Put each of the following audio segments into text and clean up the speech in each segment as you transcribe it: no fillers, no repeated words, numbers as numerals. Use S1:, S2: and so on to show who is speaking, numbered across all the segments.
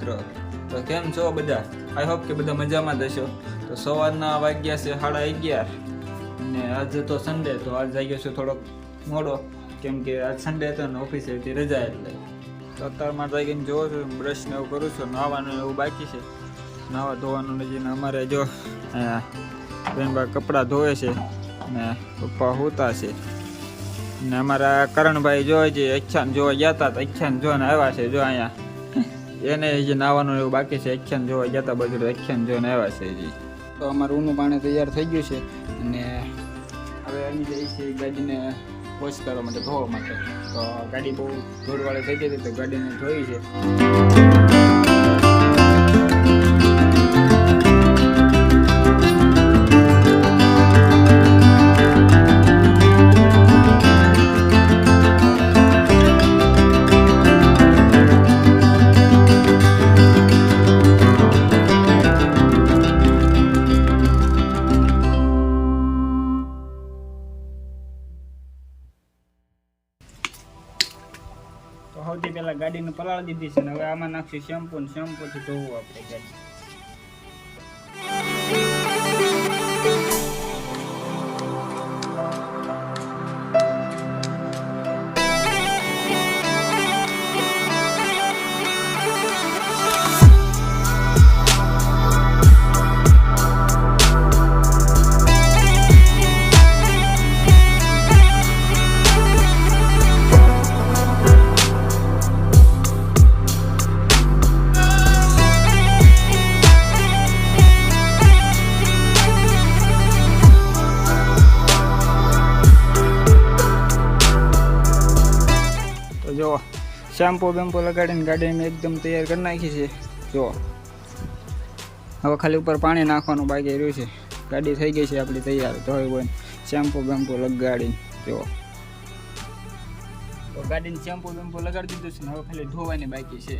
S1: મિત્રો, તો કેમ છો બધા? આઈ હોપ કે બધા મજામાં જ હશો. તો સવારના વાગ્યા છે 11:30 અને આજે તો સન્ડે, તો આજ જાગ્યો છું થોડોક મોડો, કેમ કે આજ સન્ડે હતો ને ઓફિસેથી રજા એટલે. તો અત્યારમાં જાગીને જોવો છું, બ્રશ ને એવું કરું છું, નાહવાનું એવું બાકી છે, નાહવા ધોવાનું નથી. અમારે જો બેનબા કપડાં ધોવે છે ને પપ્પા હોતા છે ને અમારા કરણભાઈ જોવા જે અખ્યાન જોવા ગયા હતા, તો અખ્યાન જોઈને આવ્યા છે. જો અહીંયા એને જે નાવાનું એવું બાકી છે, અખ્યાન જોવા ગયા હતા બધું, અખ્યાન જોઈને આવ્યા છે હજી. તો અમારું ઊનું પાણી તૈયાર થઈ ગયું છે અને હવે અમે જઈએ છીએ ગાડીને વોશ કરવા માટે, ધોવા માટે. તો ગાડી બહુ ધૂળવાળી થઈ ગઈ હતી તો ગાડીને ધોઈ છે. તો સૌથી પહેલાં ગાડીને પલાળી દીધી છે ને હવે આમાં નાખશું શેમ્પૂ ને શેમ્પૂથી ધોવું આપણે ગાડી. જો શેમ્પૂ બેમ્પૂ લગાડીને ગાડીને એકદમ તૈયાર કરી નાખી છે. જો હવે ખાલી ઉપર પાણી નાખવાનું બાકી રહ્યું છે. ગાડી થઈ ગઈ છે આપણી તૈયાર. ધોઈ હોય શેમ્પૂ બેમ્પૂ લગાડીને જો તો ગાડીને શેમ્પૂ બેમ્પૂ લગાડી દીધું છે ને હવે ખાલી ધોવાની બાકી છે.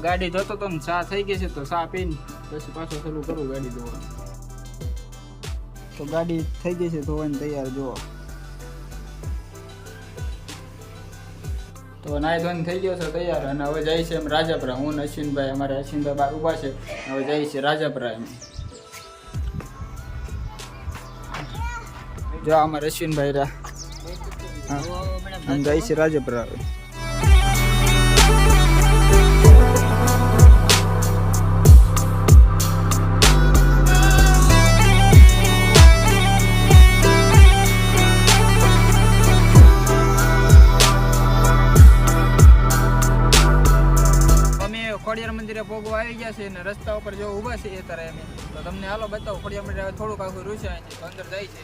S1: ગાડી ધોતો તો ને ચા થઈ ગઈ છે, તો ચા પીને પછી પાછો શરૂ કરું ગાડી ધોવાનું. તો ગાડી થઈ ગઈ છે ધોવાની તૈયાર. જુઓ તો નાઈ ધોઈને થઈ ગયો છે તૈયાર અને હવે જાય છે એમ રાજાપરા. હું ને અશ્વિનભાઈ, અમારે અશ્વિનભાઈ બહાર ઊભા છે, હવે જાય છે રાજાપરા એમ. જો અમારે અશ્વિનભાઈ હા જાય છે રાજાપરા હવે. ખોડિયાર મંદિરે ભોગવા આવી ગયા છે અને રસ્તા ઉપર જો ઊભા છે એ તરફ અમે. તો તમને હાલો બતાવો ખોડિયાર મંદિર થોડુંક આખું રૂસે અહીંથી તો અંદર જાય છે.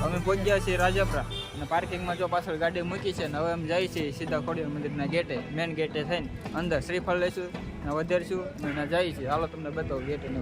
S1: અમે પહોંચી ગયા છીએ રાજાપરા અને પાર્કિંગમાં જો પાછળ ગાડી મૂકી છે ને હવે અમે જાય છે સીધા ખોડિયાર મંદિરના ગેટે, મેન ગેટે થઈને અંદર શ્રીફળ લઈશું ને વધારશું અને જાય છે. હાલો તમને બતાવો ગેટે ને.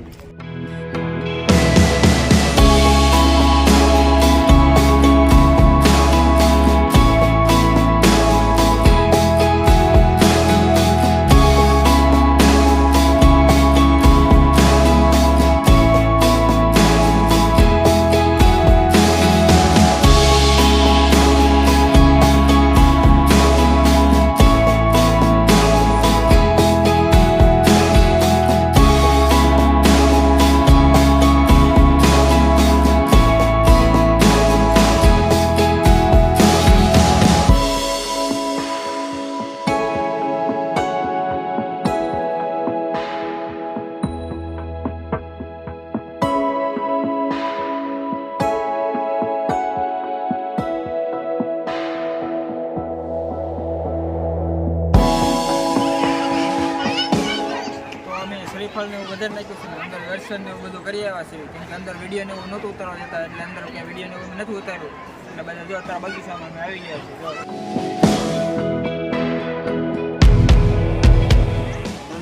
S1: શ્રીફળ ને એવું વધારે નાખ્યું છે, અંદર દર્શન ને એવું બધું કરી આવ્યા છે. કેમ કે અંદર વિડીયો ને એવું નહોતું ઉતારવા દેતા એટલે અંદર ક્યાં વિડીયો ને એવું નથી ઉતાર્યું. એટલે બધા જો અત્યારે બગીચામાં અમે આવી ગયા છીએ.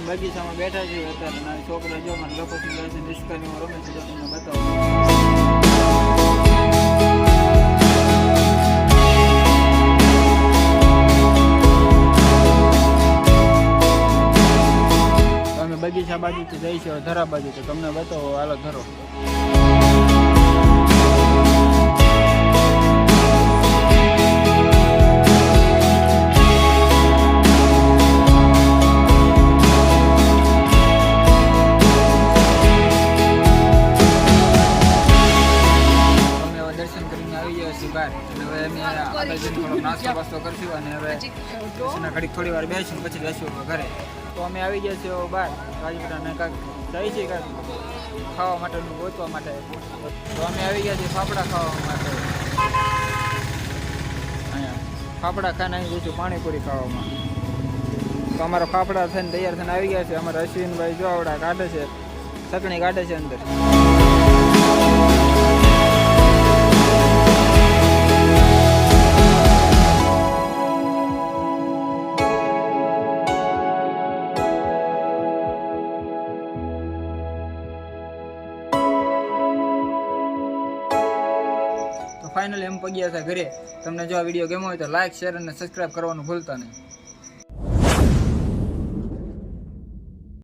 S1: બગીચામાં બેઠા છીએ અત્યારે. નાના છોકરા જો મને લોકો રિસ્કા ને રમે છે, તમને બતાવો. બાજુથી જઈ છે ધરા બાજુ, તો તમને બતાવો, હાલો ધરો. બહાર હવે અમે આગળ જઈને થોડો નાસ્તો બાસ્તો કરશું અને હવે ઘડીક થોડી વાર બેસીને પછી જઈશું ઘરે. તો અમે આવી ગયા છીએ બહાર રાજપીપળાને કાંઈક જાય છે કાંઈક ખાવા માટેનું ગોતવા માટે. તો અમે આવી ગયા છીએ ફાફડા ખાવા માટે. અહીંયા ફાફડા ખાઈને આવી જઈશું પાણીપુરી ખાવામાં. તો અમારા ફાફડા થઈને તૈયાર થઈને આવી ગયા છે. અમારા અશ્વિનભાઈ જો આવડા કાઢે છે, ચટણી કાઢે છે અંદર. ફાઇનલી એમ પગ્યા હતા ઘરે. તમને જો આ વિડીયો ગમ્યો હોય તો લાઈક, શેર અને સબસ્ક્રાઈબ કરવાનું ભૂલતા નહીં.